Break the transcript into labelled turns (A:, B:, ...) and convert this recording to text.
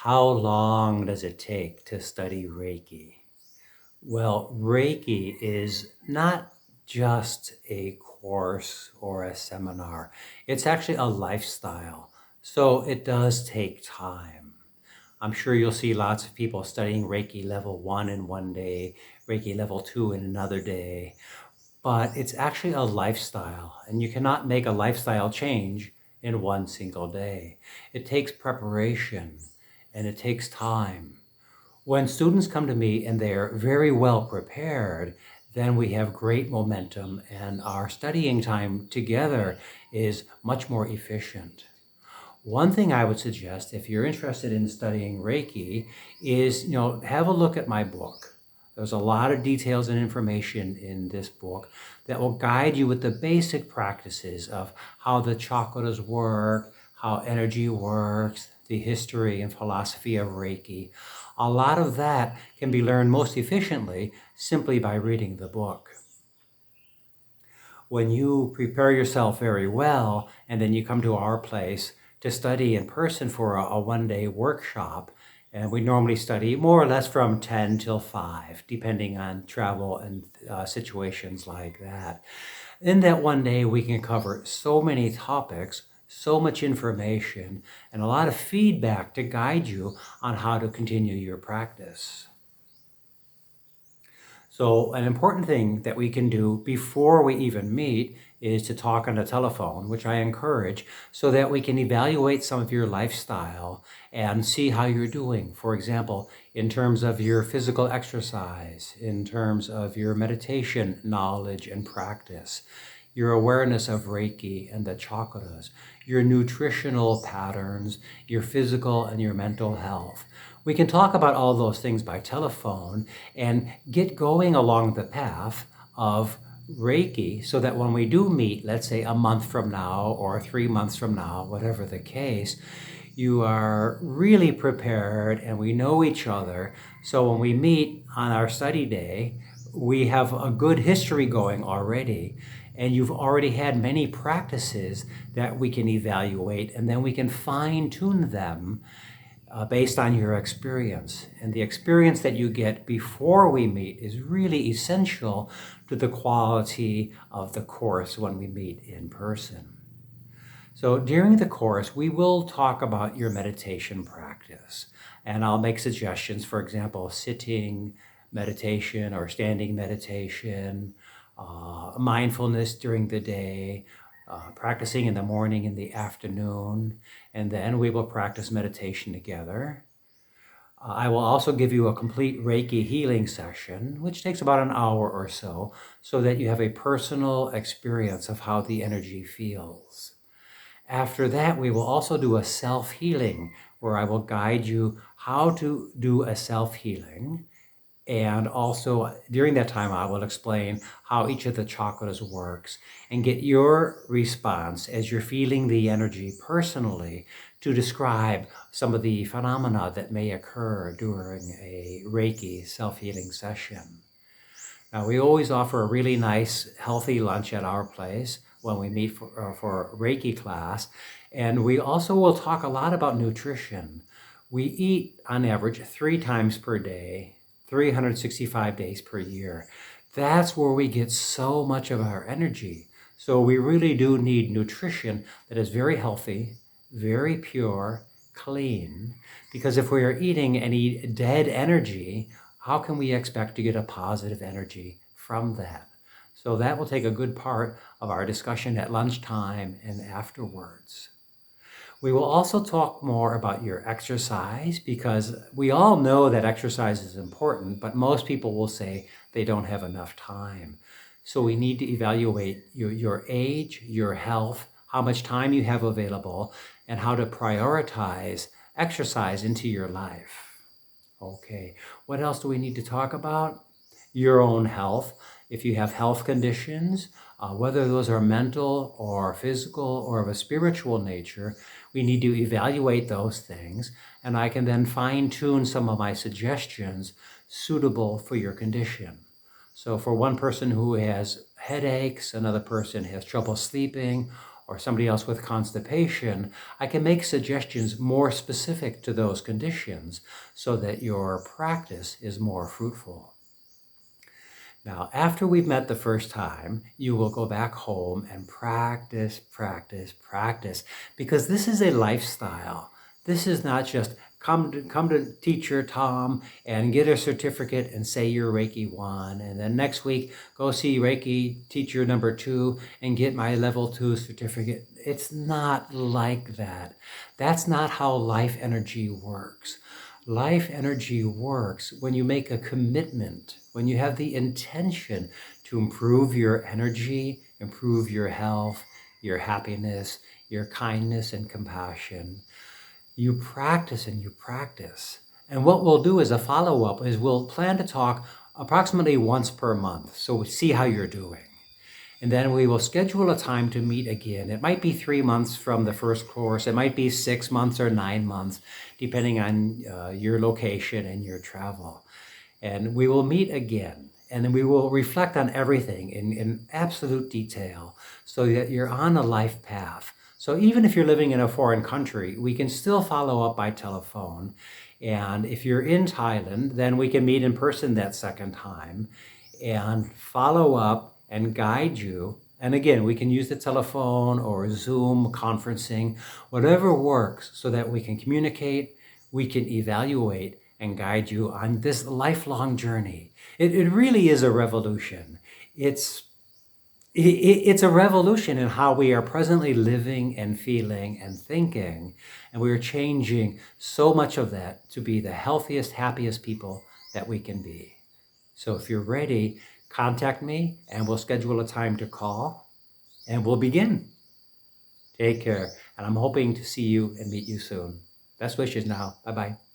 A: How long does it take to study Reiki? Well, Reiki is not just a course or a seminar. It's actually a lifestyle. So it does take time. I'm sure you'll see lots of people studying Reiki level 1 in one day, Reiki level 2 in another day. But it's actually a lifestyle, and you cannot make a lifestyle change in one single day. It takes preparation and it takes time. When students come to me and they're very well prepared, then we have great momentum and our studying time together is much more efficient. One thing I would suggest if you're interested in studying Reiki is, have a look at my book. There's a lot of details and information in this book that will guide you with the basic practices of how the chakras work, how energy works, the history and philosophy of Reiki. A lot of that can be learned most efficiently simply by reading the book. When you prepare yourself very well and then you come to our place to study in person for a one-day workshop, and we normally study more or less from 10 till 5, depending on travel and situations like that. In that one day, we can cover so many topics, so much information, and a lot of feedback to guide you on how to continue your practice. So an important thing that we can do before we even meet is to talk on the telephone, which I encourage, so that we can evaluate some of your lifestyle and see how you're doing. For example, in terms of your physical exercise, in terms of your meditation knowledge and practice, your awareness of Reiki and the chakras, your nutritional patterns, your physical and your mental health. We can talk about all those things by telephone and get going along the path of Reiki so that when we do meet, let's say a month from now or 3 months from now, whatever the case, you are really prepared and we know each other. So when we meet on our study day, we have a good history going already. And you've already had many practices that we can evaluate, and then we can fine-tune them based on your experience. And the experience that you get before we meet is really essential to the quality of the course when we meet in person. So during the course, we will talk about your meditation practice. And I'll make suggestions, for example, sitting meditation or standing meditation, mindfulness during the day, practicing in the morning and the afternoon, and then we will practice meditation together. I will also give you a complete Reiki healing session, which takes about an hour or so that you have a personal experience of how the energy feels. After that, we will also do a self-healing, where I will guide you how to do a self-healing. And also during that time, I will explain how each of the chakras works and get your response as you're feeling the energy personally to describe some of the phenomena that may occur during a Reiki self-healing session. Now, we always offer a really nice, healthy lunch at our place when we meet for Reiki class. And we also will talk a lot about nutrition. We eat on average 3 times per day, 365 days per year. That's where we get so much of our energy. So we really do need nutrition that is very healthy, very pure, clean, because if we are eating any dead energy, how can we expect to get a positive energy from that? So that will take a good part of our discussion at lunchtime and afterwards. We will also talk more about your exercise, because we all know that exercise is important, but most people will say they don't have enough time. So we need to evaluate your age, your health, how much time you have available, and how to prioritize exercise into your life. Okay, what else do we need to talk about? Your own health. If you have health conditions, whether those are mental or physical or of a spiritual nature, we need to evaluate those things, and I can then fine-tune some of my suggestions suitable for your condition. So for one person who has headaches, another person has trouble sleeping, or somebody else with constipation, I can make suggestions more specific to those conditions so that your practice is more fruitful. Now, after we've met the first time, you will go back home and practice, practice, practice, because this is a lifestyle. This is not just come to teacher Tom and get a certificate and say you're Reiki 1, and then next week go see Reiki teacher number 2 and get my level 2 certificate. It's not like that. That's not how life energy works. Life energy works when you make a commitment, when you have the intention to improve your energy, improve your health, your happiness, your kindness and compassion. You practice and you practice. And what we'll do as a follow-up is we'll plan to talk approximately once per month. So we see how you're doing. And then we will schedule a time to meet again. It might be 3 months from the first course. It might be 6 months or 9 months, depending on your location and your travel. And we will meet again. And then we will reflect on everything in absolute detail so that you're on a life path. So even if you're living in a foreign country, we can still follow up by telephone. And if you're in Thailand, then we can meet in person that second time and follow up and guide you. And again, we can use the telephone or Zoom conferencing, whatever works, so that we can communicate, we can evaluate and guide you on this lifelong journey. It really is a revolution. It's a revolution in how we are presently living and feeling and thinking. And we are changing so much of that to be the healthiest, happiest people that we can be. So if you're ready, contact me and we'll schedule a time to call and we'll begin. Take care. And I'm hoping to see you and meet you soon. Best wishes now. Bye-bye.